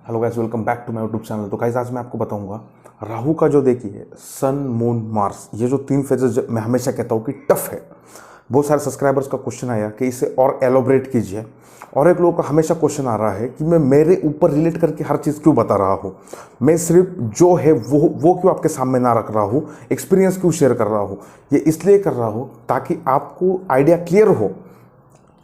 Hello guys, welcome back to my YouTube channel. तो guys आज मैं आपको बताऊंगा राहु का जो देखिए सन मून मार्स, ये जो तीन फेजेस मैं हमेशा कहता हूँ कि टफ है। बहुत सारे सब्सक्राइबर्स का क्वेश्चन आया कि इसे और एलोबरेट कीजिए, और एक लोगों का हमेशा क्वेश्चन आ रहा है कि मैं मेरे ऊपर रिलेट करके हर चीज़ क्यों बता रहा हूँ, मैं सिर्फ जो है वो क्यों आपके सामने ना रख रहा हूँ, एक्सपीरियंस क्यों शेयर कर रहा हूँ। ये इसलिए कर रहा हूँ ताकि आपको आइडिया क्लियर हो,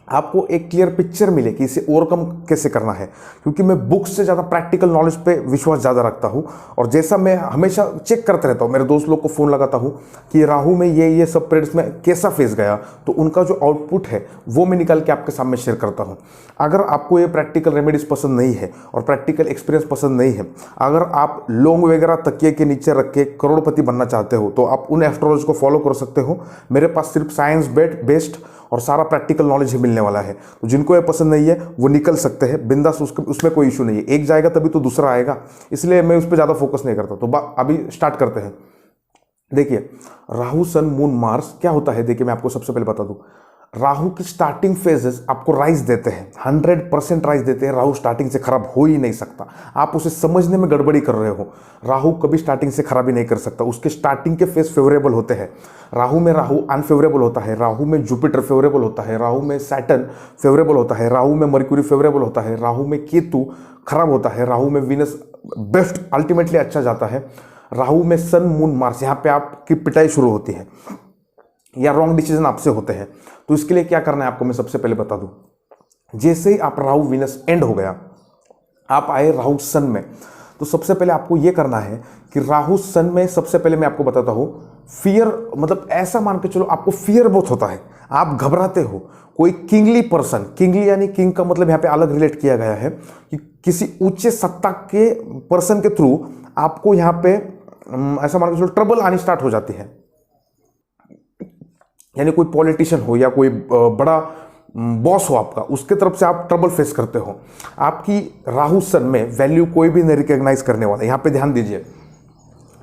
आपको एक क्लियर पिक्चर मिले कि इसे ओवरकम कैसे करना है। क्योंकि मैं बुक्स से ज़्यादा प्रैक्टिकल नॉलेज पे विश्वास ज़्यादा रखता हूँ, और जैसा मैं हमेशा चेक करते रहता हूँ, मेरे दोस्त लोग को फ़ोन लगाता हूँ कि राहु में ये सब पीरियड्स में कैसा फेस गया, तो उनका जो आउटपुट है वो मैं निकाल के आपके सामने शेयर करता हूँ। अगर आपको ये प्रैक्टिकल रेमेडीज पसंद नहीं है और प्रैक्टिकल एक्सपीरियंस पसंद नहीं है, अगर आप लौंग वगैरह तकिए के नीचे रख के करोड़पति बनना चाहते हो, तो आप उन एस्ट्रोलॉजी को फॉलो कर सकते हो। मेरे पास सिर्फ साइंस बेस्ड और सारा प्रैक्टिकल नॉलेज ही मिलने वाला है। तो जिनको ये पसंद नहीं है वो निकल सकते हैं बिंदास, उसमें कोई इशू नहीं है। एक जाएगा तभी तो दूसरा आएगा, इसलिए मैं उस पर ज़्यादा फोकस नहीं करता। तो अभी स्टार्ट करते हैं। देखिए राहु सन मून मार्स क्या होता है, देखिए मैं आपको सबसे पहले बता दूं। राहु की स्टार्टिंग फेजेस आपको राइज देते हैं, 100% राइज देते हैं। राहु स्टार्टिंग से खराब हो ही नहीं सकता, आप उसे समझने में गड़बड़ी कर रहे हो। राहु कभी स्टार्टिंग से खराबी नहीं कर सकता, उसके स्टार्टिंग के फेज फेवरेबल होते हैं। राहु में राहु अनफेवरेबल होता है, राहु में जुपिटर फेवरेबल होता है, राहु में सैटर्न फेवरेबल होता है, राहु में मर्क्यूरी फेवरेबल होता है, राहु में केतु खराब होता है, राहु में वीनस बेस्ट अल्टीमेटली अच्छा जाता है, राहु में सन मून मार्स, यहाँ पे आपकी पिटाई शुरू होती है या रॉन्ग डिसीजन आपसे होते हैं। तो इसके लिए क्या करना है आपको मैं सबसे पहले बता दूं। जैसे ही आप राहु वीनस एंड हो गया, आप आए राहु सन में, तो सबसे पहले आपको यह करना है कि राहु सन में सबसे पहले मैं आपको बताता हूं, फियर मतलब ऐसा मान के चलो आपको फियर बहुत होता है, आप घबराते हो। कोई किंगली पर्सन, किंगली यानी किंग का मतलब यहां पे अलग रिलेट किया गया है कि किसी ऊंचे सत्ता के पर्सन के थ्रू आपको यहां पे ऐसा मान के चलो ट्रबल आनी स्टार्ट हो जाती है। यानी कोई पॉलिटिशियन हो या कोई बड़ा बॉस हो आपका, उसके तरफ से आप ट्रबल फेस करते हो। आपकी राहु सन में वैल्यू कोई भी नहीं रिकॉग्नाइज करने वाला। यहाँ पे ध्यान दीजिए,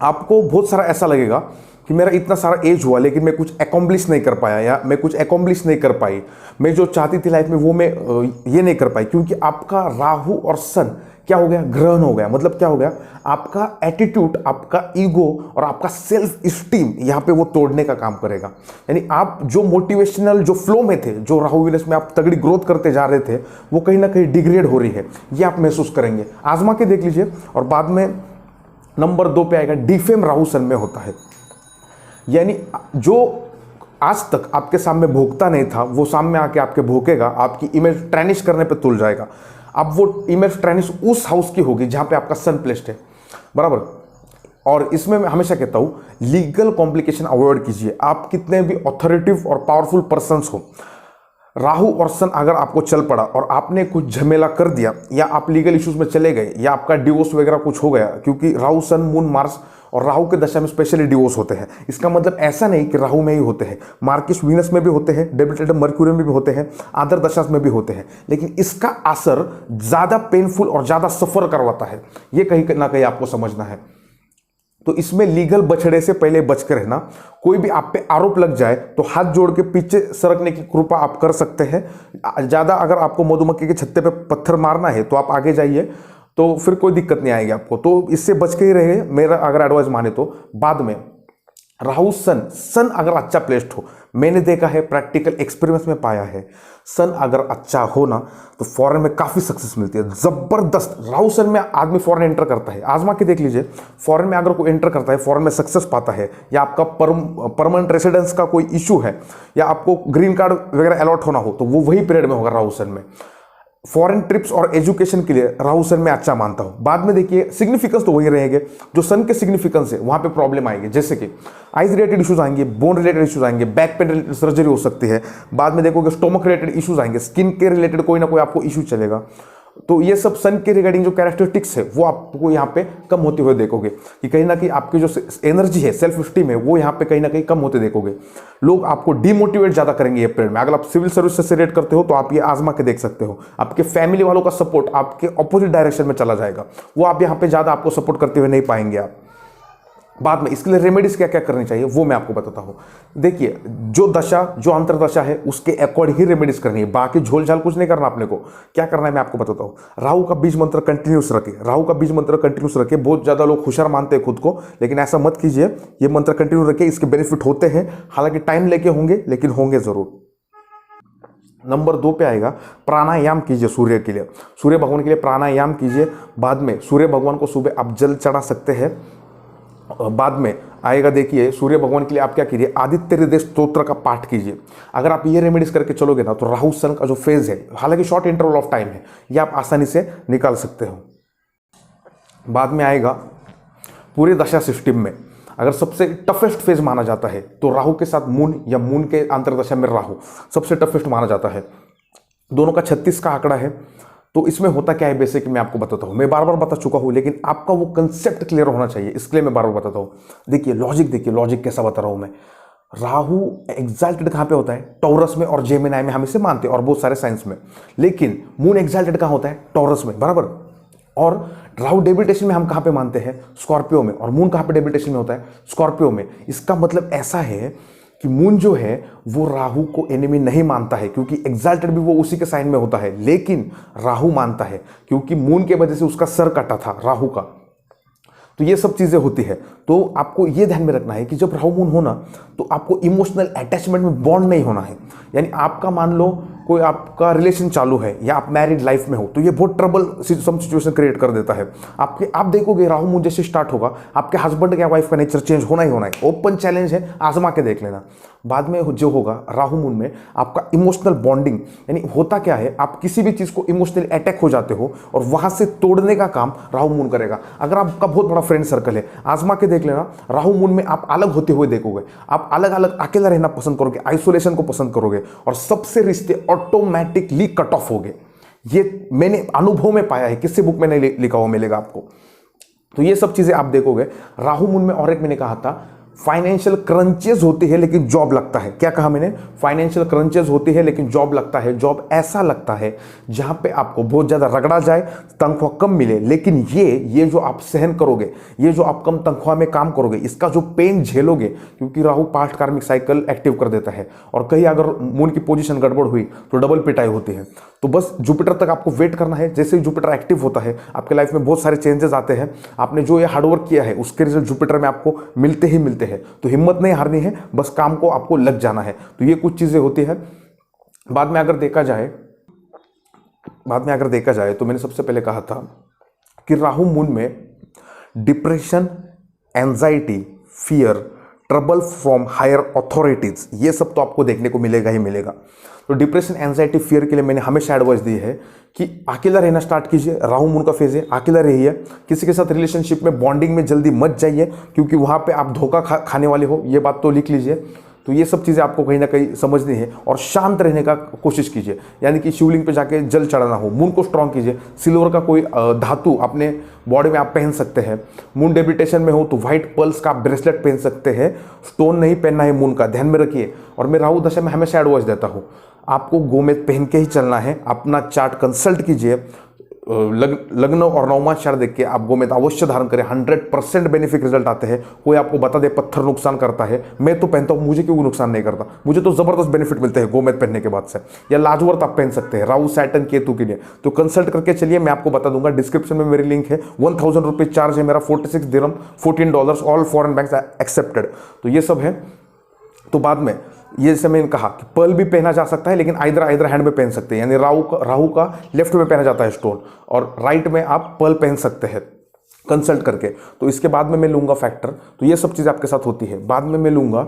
आपको बहुत सारा ऐसा लगेगा कि मेरा इतना सारा एज हुआ लेकिन मैं कुछ अकॉम्प्लिश नहीं कर पाया, या मैं कुछ अकॉम्प्लिश नहीं कर पाई, मैं जो चाहती थी लाइफ में वो मैं ये नहीं कर पाई। क्योंकि आपका राहु और सन क्या हो गया, ग्रहण हो गया। मतलब क्या हो गया, आपका एटीट्यूड, आपका ईगो और आपका सेल्फ स्टीम यहाँ पे वो तोड़ने का काम करेगा। यानी आप जो मोटिवेशनल जो फ्लो में थे, जो राहु वीनस में आप तगड़ी ग्रोथ करते जा रहे थे, वो कहीं ना कहीं डिग्रेड हो रही है, ये आप महसूस करेंगे। आजमा के देख लीजिए। और बाद में नंबर 2 पे आएगा डिफेम, राहु सन में होता है। यानी जो आज तक आपके सामने भोगता नहीं था, वो सामने आके आपके भोगेगा, आपकी इमेज ट्रेनिश करने पे तुल जाएगा। अब वो इमेज ट्रेनिश उस हाउस की होगी जहां पे आपका सन प्लेस्ड है, बराबर। और इसमें मैं हमेशा कहता हूं, लीगल कॉम्प्लिकेशन अवॉइड कीजिए। आप कितने भी ऑथोरिटिव और पावरफुल पर्सन्स हो, राहु और सन अगर आपको चल पड़ा और आपने कुछ झमेला कर दिया, या आप लीगल इश्यूज में चले गए, या आपका डिवोर्स वगैरह कुछ हो गया, क्योंकि राहु सन मून मार्स और राहु के दशा में स्पेशली डिवोर्स होते हैं। इसका मतलब ऐसा नहीं कि राहु में ही होते हैं, मार्किस वीनस में भी होते हैं, डेबिटेड मर्क्यूरी में भी होते हैं, अदर दशा में भी होते हैं। लेकिन इसका असर ज्यादा पेनफुल और ज्यादा सफर करवाता है, ये कहीं ना कहीं आपको समझना है। तो इसमें लीगल बछड़े से पहले बच कर रहना। कोई भी आप पे आरोप लग जाए तो हाथ जोड़ के पीछे सरकने की कृपा आप कर सकते हैं। ज्यादा अगर आपको मधुमक्खी के छत्ते पे पत्थर मारना है तो आप आगे जाइए, तो फिर कोई दिक्कत नहीं आएगी आपको। तो इससे बच के ही रहे, मेरा अगर एडवाइस माने तो। बाद में राहु सन अगर अच्छा प्लेस्ड हो, मैंने देखा है, प्रैक्टिकल एक्सपीरियंस में पाया है, सन अगर अच्छा हो ना तो फॉरेन में काफी सक्सेस मिलती है, जबरदस्त। राहु सन में आदमी फॉरेन एंटर करता है, आजमा के देख लीजिए। फॉरेन में अगर कोई एंटर करता है, फॉरेन में सक्सेस पाता है, या आपका परमानेंट रेसिडेंस का कोई इशू है, या आपको ग्रीन कार्ड वगैरह अलॉट होना हो, तो वो वही पीरियड में होगा राहु सन में। फॉरेन ट्रिप्स और एजुकेशन के लिए राहु सन में अच्छा मानता हूं। बाद में देखिए सिग्निफिकेंस तो वही रहेंगे, जो सन के सिग्निफिकेंस है वहां पे प्रॉब्लम आएगी, जैसे कि आइज रिलेटेड इश्यूज आएंगे, बोन रिलेटेड इश्यूज आएंगे, बैक पेन रिलेटेड सर्जरी हो सकती है। बाद में देखोगे स्टोमक रिलेटेड इश्यूज आएंगे, स्किन के रिलेटेड कोई ना कोई आपको इशू चलेगा। तो ये सब सन के रिगार्डिंग जो कैरेक्टरिस्टिक्स है वो आपको यहाँ पे कम होते हुए देखोगे, कि कहीं ना कहीं आपकी जो एनर्जी है, सेल्फ स्टीम है, वो यहाँ पे कहीं ना कहीं कम होते देखोगे। लोग आपको डिमोटिवेट ज्यादा करेंगे ये पीरियड में। अगर आप सिविल सर्विस से रिलेट करते हो तो आप ये आजमा के देख सकते हो। आपके फैमिली वालों का सपोर्ट आपके ऑपोजिट डायरेक्शन में चला जाएगा, वो आप यहाँ पे ज्यादा आपको सपोर्ट करते हुए नहीं पाएंगे आप। बाद में इसके लिए रेमेडीज क्या क्या करनी चाहिए वो मैं आपको बताता हूं। देखिए, जो दशा, जो अंतरदशा है उसके अकॉर्डिंग ही रेमेडीज करनी है, बाकी झोल झाल कुछ नहीं करना। अपने को क्या करना है मैं आपको बताता हूं। राहु का बीज मंत्र कंटिन्यूस रखे, राहु का बीज मंत्र कंटिन्यूस रखे। बहुत ज्यादा लोग होशियार मानते हैं खुद को, लेकिन ऐसा मत कीजिए। ये मंत्र कंटिन्यू रखे, इसके बेनिफिट होते हैं, हालांकि टाइम लेके होंगे, लेकिन होंगे जरूर। नंबर 2 पे आएगा, प्राणायाम कीजिए सूर्य के लिए, सूर्य भगवान के लिए प्राणायाम कीजिए। बाद में सूर्य भगवान को सुबह आप जल चढ़ा सकते हैं। बाद में आएगा, देखिए सूर्य भगवान के लिए आप क्या कीजिए, आदित्य हृदय स्तोत्र का पाठ कीजिए। अगर आप ये रेमेडीज करके चलोगे ना, तो राहु सन का जो फेज है, हालांकि शॉर्ट इंटरवल ऑफ टाइम है, ये आप आसानी से निकाल सकते हो। बाद में आएगा, पूरे दशा सिस्टम में अगर सबसे टफेस्ट फेज माना जाता है तो राहु के साथ मून, या मून के अंतरदशा में राहु सबसे टफेस्ट माना जाता है। दोनों का 36 का आंकड़ा है। तो इसमें होता क्या है बेसिक मैं आपको बताता हूं। मैं बार बार बता चुका हूं, लेकिन आपका वो कंसेप्ट क्लियर होना चाहिए, इसके लिए मैं बार बार बताता हूं। देखिए लॉजिक कैसा बता रहा हूं मैं। राहु एग्जाल्टेड कहां पे होता है? टॉरस में और जेमिनी में, हम इसे मानते हैं, और बहुत सारे साइंस में। लेकिन मून एग्जाल्टेड कहां होता है? टॉरस में, बराबर। और राहु डेबिटेशन में हम कहां पे मानते हैं? स्कॉर्पियो में। और मून कहां पे डेबिटेशन में होता है? स्कॉर्पियो में। इसका मतलब ऐसा है कि मून जो है वो राहु को एनिमी नहीं मानता है, क्योंकि एग्जाल्टेड भी वो उसी के साइन में होता है, लेकिन राहु मानता है, क्योंकि मून के वजह से उसका सर कटा था राहु का। तो ये सब चीजें होती है। तो आपको ये ध्यान में रखना है कि जब राहु मून होना, तो आपको इमोशनल अटैचमेंट में बॉन्ड नहीं होना है। यानी आपका मान लो कोई आपका रिलेशन चालू है, या आप मैरिड लाइफ में हो, तो ये बहुत ट्रबल सम सिचुएशन क्रिएट कर देता है। आप देखोगे राहु मून जैसे स्टार्ट होगा, आपके हस्बैंड या वाइफ का नेचर चेंज होना ही होना है। ओपन चैलेंज है, आजमा के देख लेना। बाद में जो होगा राहु मून में, आपका इमोशनल बॉन्डिंग, यानी होता क्या है, आप किसी भी चीज को इमोशनली अटैक हो जाते हो, और वहां से तोड़ने का काम राहु मून करेगा। अगर आपका बहुत बड़ा फ्रेंड सर्कल है, आजमा के देख लेना, राहु मून में आप अलग होते हुए देखोगे, आप अलग अलग अकेला रहना पसंद करोगे, आइसोलेशन को पसंद करोगे, और सबसे रिश्ते ऑटोमेटिकली कट ऑफ हो गए। ये मैंने अनुभव में पाया है, किसी बुक में नहीं लिखा हुआ मिलेगा आपको। तो ये सब चीजें आप देखोगे राहु मून में। और एक मैंने कहा था, फाइनेंशियल क्रंचेस होती है लेकिन जॉब लगता है। क्या कहा मैंने? फाइनेंशियल क्रंचेस होती है लेकिन जॉब लगता है। जॉब ऐसा लगता है जहां पे आपको बहुत ज्यादा रगड़ा जाए, तनख्वाह कम मिले, लेकिन ये जो आप सहन करोगे, ये जो आप कम तनख्वाह में काम करोगे, इसका जो पेन झेलोगे, क्योंकि राहु पास्ट कार्मिक साइकिल एक्टिव कर देता है। और कहीं अगर मून की पोजीशन गड़बड़ हुई तो डबल पिटाई होती है। तो बस जुपिटर तक आपको वेट करना है। जैसे ही जुपिटर एक्टिव होता है, आपके लाइफ में बहुत सारे चेंजेस आते हैं। आपने जो ये हार्डवर्क किया है उसके रिजल्ट जुपिटर में आपको मिलते ही मिलते हैं। तो हिम्मत नहीं हारनी है, बस काम को आपको लग जाना है। तो ये कुछ चीजें होती है। बाद में अगर देखा जाए तो मैंने सबसे पहले कहा था कि राहु मून में depression, anxiety, fear, trouble from higher authorities, ये सब तो आपको देखने को मिलेगा ही मिलेगा। तो डिप्रेशन, एंजाइटी, फियर के लिए मैंने हमेशा एडवाइस दी है कि अकेला रहना स्टार्ट कीजिए। राहु मून का फेज है, अकेला रहिए। किसी के साथ रिलेशनशिप में, बॉन्डिंग में जल्दी मत जाइए, क्योंकि वहां पे आप धोखा खाने वाले हो। ये बात तो लिख लीजिए। तो ये सब चीज़ें आपको कहीं ना कहीं समझनी है। और शांत रहने का कोशिश कीजिए, यानी कि शिवलिंग पे जाके जल चढ़ाना हो। मून को स्ट्रांग कीजिए। सिल्वर का कोई धातु अपने बॉडी में आप पहन सकते हैं। मून डेबिटेशन में हो तो व्हाइट पर्ल्स का आप ब्रेसलेट पहन सकते हैं। स्टोन नहीं पहनना है मून का, ध्यान में रखिए। और मैं राहु दशा में हमेशा एडवाइस देता हूँ, आपको गोमेद पहन के ही चलना है। अपना चार्ट कंसल्ट कीजिए, लग्न और नवमा चार्ट देख के आप गोमेद अवश्य धारण करें। 100% बेनिफिट रिजल्ट आते हैं। कोई आपको बता दे पत्थर नुकसान करता है, मैं तो पहनता हूं, मुझे क्यों नुकसान नहीं करता? मुझे तो जबरदस्त बेनिफिट मिलते हैं गोमेद पहनने के बाद से। या लाजवर्थ आप पहन सकते हैं राहु, सैटर्न, केतु के लिए। तो कंसल्ट करके चलिए, मैं आपको बता दूंगा। डिस्क्रिप्शन में मेरी लिंक है। 1000 रुपीज चार्ज है मेरा, 46 दिरहम, $14, ऑल फॉरेन बैंक्स एक्सेप्टेड। तो ये सब है। तो बाद में ये जैसे मैंने कहा कि पर्ल भी पहना जा सकता है, लेकिन आइदर हैंड में पहन सकते हैं। यानी राहु का लेफ्ट में पहना जाता है स्टोन, और राइट में आप पर्ल पहन सकते हैं कंसल्ट करके। तो इसके बाद में मैं लूंगा फैक्टर। तो ये सब चीज़ आपके साथ होती है। बाद में मैं लूंगा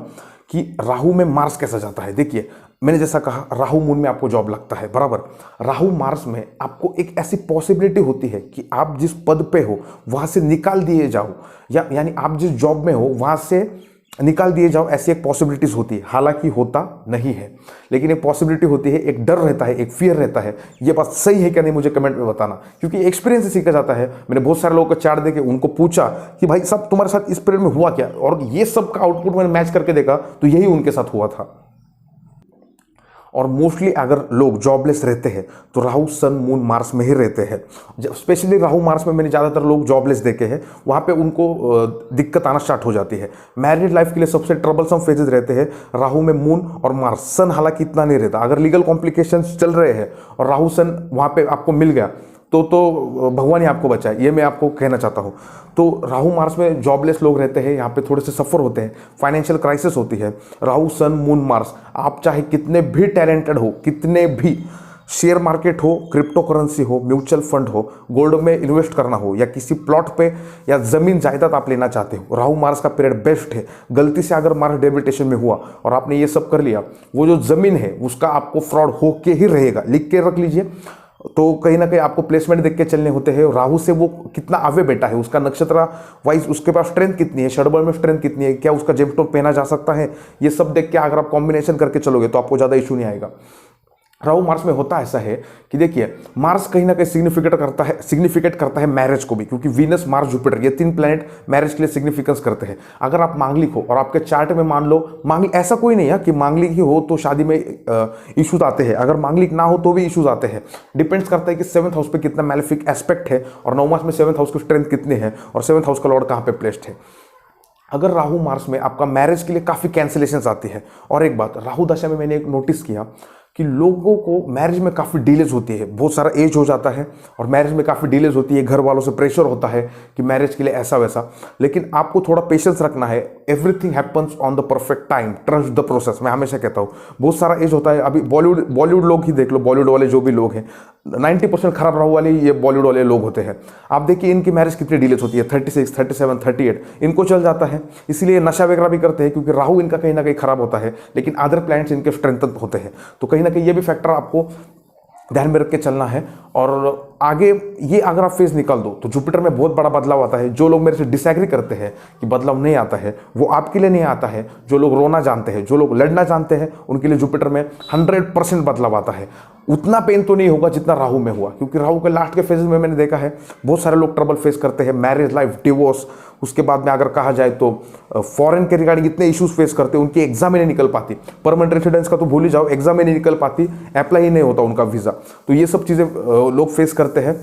कि राहु में मार्स कैसा जाता है। देखिए मैंने जैसा कहा, राहु मून में आपको जॉब लगता है, बराबर। राहु मार्स में आपको एक ऐसी पॉसिबिलिटी होती है कि आप जिस पद पे हो वहां से निकाल दिए जाओ, या यानी आप जिस जॉब में हो वहां से निकाल दिए जाओ, ऐसी एक पॉसिबिलिटीज होती है। हालांकि होता नहीं है, लेकिन एक पॉसिबिलिटी होती है। एक डर रहता है, एक फियर रहता है। ये बात सही है क्या नहीं मुझे कमेंट में बताना, क्योंकि एक्सपीरियंस से सीखा जाता है। मैंने बहुत सारे लोगों को चार्ट देके उनको पूछा कि भाई साहब तुम्हारे साथ इस पीरियड में हुआ क्या, और ये सब का आउटपुट मैंने मैच करके देखा तो यही उनके साथ हुआ था। और मोस्टली अगर लोग जॉबलेस रहते हैं तो राहु सन मून मार्स में ही रहते हैं। स्पेशली राहु मार्स में मैंने ज़्यादातर लोग जॉबलेस देखे हैं, वहाँ पे उनको दिक्कत आना स्टार्ट हो जाती है। मैरिड लाइफ के लिए सबसे ट्रबलसम फेजेस रहते हैं राहु में मून और मार्स। सन हालांकि इतना नहीं रहता, अगर लीगल कॉम्प्लिकेशंस चल रहे हैं और राहु सन वहाँ पे आपको मिल गया तो भगवान ही आपको बचाए, ये मैं आपको कहना चाहता हूँ। तो राहु मार्स में जॉबलेस लोग रहते हैं, यहाँ पे थोड़े से सफ़र होते हैं, फाइनेंशियल क्राइसिस होती है। राहु सन मून मार्स, आप चाहे कितने भी टैलेंटेड हो, कितने भी शेयर मार्केट हो, क्रिप्टो करेंसी हो, म्यूचुअल फंड हो, गोल्ड में इन्वेस्ट करना हो, या किसी प्लॉट पे या ज़मीन जायदाद आप लेना चाहते हो, राहु मार्स का पीरियड बेस्ट है। गलती से अगर मार्स डेबिटेशन में हुआ और आपने ये सब कर लिया, वो जो ज़मीन है उसका आपको फ्रॉड होके ही रहेगा, लिख के रख लीजिए। तो कहीं ना कहीं आपको प्लेसमेंट देख के चलने होते हैं। राहु से वो कितना आगे बैठा है, उसका नक्षत्र वाइज उसके पास स्ट्रेंथ कितनी है, षडबल में स्ट्रेंथ कितनी है, क्या उसका जेमस्टोन पहना जा सकता है, ये सब देख के अगर आप कॉम्बिनेशन करके चलोगे तो आपको ज़्यादा इशू नहीं आएगा। राहु मार्स में होता ऐसा है कि देखिए, मार्स कहीं ना कहीं सिग्निफिकेट करता है मैरिज को भी, क्योंकि वीनस मार्स जुपिटर ये 3 प्लैनेट मैरिज के लिए सिग्निफिकेंस करते हैं। अगर आप मांगलिक हो और आपके चार्ट में मान लो मांगलिक, ऐसा कोई नहीं है कि मांगलिक ही हो तो शादी में इश्यूज आते हैं, अगर मांगलिक ना हो तो भी इश्यूज आते हैं। डिपेंड्स करता है कि 7th हाउस पे कितना मैलेफिक एस्पेक्ट है और 9 मास में 7th हाउस की स्ट्रेंथ कितनी है और 7th हाउस का लॉर्ड कहाँ पे प्लेस्ड है। अगर राहु मार्स में आपका मैरिज के लिए काफ़ी कैंसिलेशंस आती है। और एक बात, राहु दशा में मैंने एक नोटिस किया कि लोगों को मैरिज में काफ़ी डिलेज होती है, बहुत सारा एज हो जाता है और मैरिज में काफ़ी डिलेज होती है, घर वालों से प्रेशर होता है कि मैरिज के लिए ऐसा वैसा। लेकिन आपको थोड़ा पेशेंस रखना है, everything happens on the perfect time, trust the process. मैं हमेशा कहता हूँ, बहुत सारा एज होता है। अभी बॉलीवुड लोग ही देख लो, बॉलीवुड वाले जो भी लोग हैं 90% खराब राहु वाले ये बॉलीवुड वाले लोग होते हैं। आप देखिए इनकी मैरिज कितनी डिलेज होती है, 36, 37, 38 इनको चल जाता है। इसलिए नशा वगैरह भी करते हैं क्योंकि राहु इनका कहीं ना कहीं खराब होता है, लेकिन अदर प्लैनेट्स इनके स्ट्रेंथन होते हैं। तो कहीं ना कहीं ये भी फैक्टर आपको ध्यान में रख के चलना है। और आगे ये अगर आप फेज निकाल दो तो जुपिटर में बहुत बड़ा बदलाव आता है। जो लोग मेरे से डिसएग्री करते हैं कि बदलाव नहीं आता है, वो आपके लिए नहीं आता है। जो लोग रोना जानते हैं, जो लोग लड़ना जानते हैं, उनके लिए जुपिटर में 100% बदलाव आता है। उतना पेन तो नहीं होगा जितना राहु में हुआ, क्योंकि राहु के लास्ट के फेजेस में मैंने देखा है बहुत सारे लोग ट्रबल फेस करते हैं, मैरिज लाइफ, डिवोर्स, उसके बाद में अगर कहा जाए तो फॉरेन के रिगार्डिंग इतने इश्यूज फेस करते हैं, उनकी एग्जाम ही नहीं निकल पाती। परमानेंट रेसिडेंस का तो भूल ही जाओ, एग्जाम ही नहीं निकल पाती, अप्लाई ही नहीं होता उनका वीज़ा। तो ये सब चीज़ें लोग फेस करते हैं।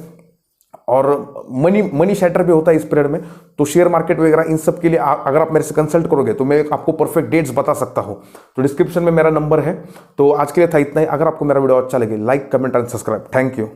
और मनी शैटर भी होता है इस पीरियड में। तो शेयर मार्केट वगैरह इन सब के लिए अगर आप मेरे से कंसल्ट करोगे तो मैं आपको परफेक्ट डेट्स बता सकता हूं। तो डिस्क्रिप्शन में मेरा नंबर है। तो आज के लिए था इतना ही। अगर आपको मेरा वीडियो अच्छा लगे, like, comment and subscribe. Thank you.